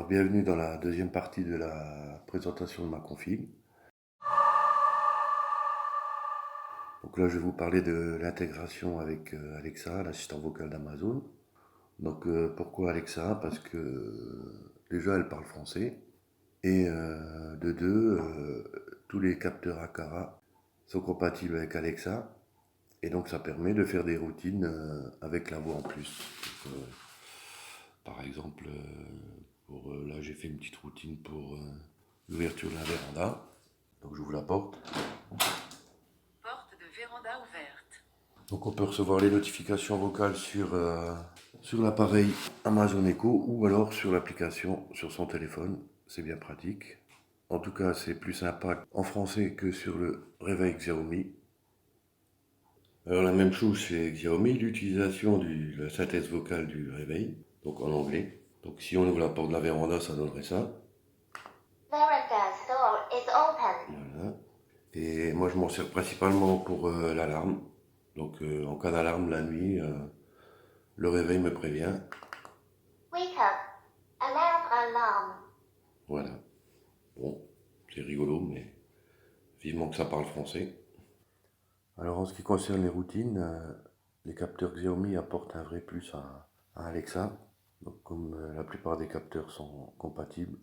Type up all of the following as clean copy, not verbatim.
Alors, bienvenue dans la deuxième partie de la présentation de ma config. Donc là, je vais vous parler de l'intégration avec Alexa, l'assistant vocal d'Amazon. Donc, pourquoi Alexa? Parce que déjà, elle parle français. Et de deux, tous les capteurs Akara sont compatibles avec Alexa. Et donc, ça permet de faire des routines avec la voix en plus. Donc, par exemple, là, j'ai fait une petite routine pour l'ouverture de la véranda. Donc j'ouvre la porte. Porte de véranda ouverte. Donc on peut recevoir les notifications vocales sur l'appareil Amazon Echo ou alors sur l'application sur son téléphone. C'est bien pratique. En tout cas, c'est plus sympa en français que sur le réveil Xiaomi. Alors la même chose chez Xiaomi, l'utilisation de la synthèse vocale du réveil, donc en anglais. Donc si on ouvre la porte de la véranda, ça donnerait ça. Veranda's door is open. Voilà. Et moi, je m'en sers principalement pour l'alarme. Donc, en cas d'alarme la nuit, le réveil me prévient. Wake up. Alarm alarm. Voilà. Bon, c'est rigolo, mais vivement que ça parle français. Alors, en ce qui concerne les routines, les capteurs Xiaomi apportent un vrai plus à Alexa. Donc, comme la plupart des capteurs sont compatibles,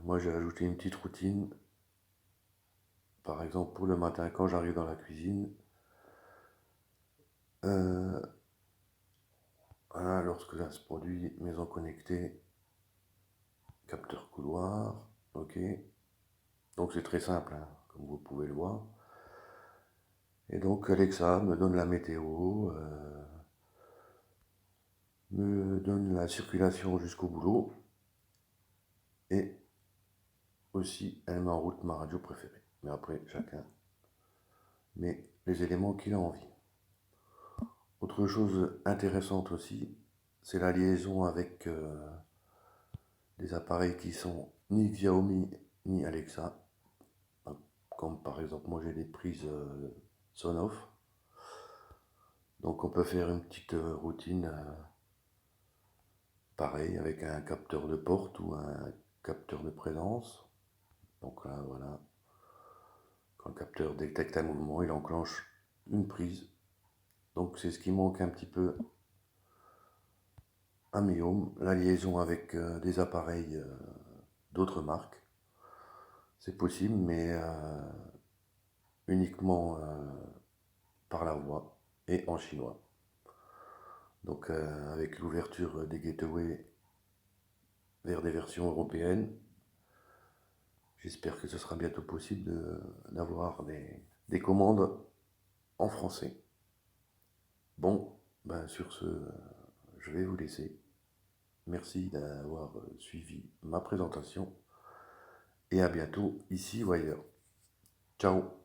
moi, j'ai ajouté une petite routine. Par exemple, pour le matin, quand j'arrive dans la cuisine, euh, voilà, lorsque ça se produit, maison connectée, capteur couloir, ok. Donc c'est très simple, hein, comme vous pouvez le voir. Et donc Alexa me donne la météo, me donne la circulation jusqu'au boulot, et aussi elle met en route ma radio préférée. Mais après, chacun met les éléments qu'il a envie. Autre chose intéressante aussi, c'est la liaison avec des appareils qui sont ni Xiaomi ni Alexa. Comme par exemple, moi j'ai des prises Sonoff. Donc on peut faire une petite routine pareil avec un capteur de porte ou un capteur de présence. Donc là voilà, quand le capteur détecte un mouvement, il enclenche une prise. Donc c'est ce qui manque un petit peu à Mi Home, la liaison avec des appareils d'autres marques. C'est possible, mais uniquement par la voix et en chinois. Donc avec l'ouverture des gateways vers des versions européennes, j'espère que ce sera bientôt possible d'avoir des commandes en français. Bon, ben sur ce, je vais vous laisser. Merci d'avoir suivi ma présentation et à bientôt ici ou ailleurs. Ciao!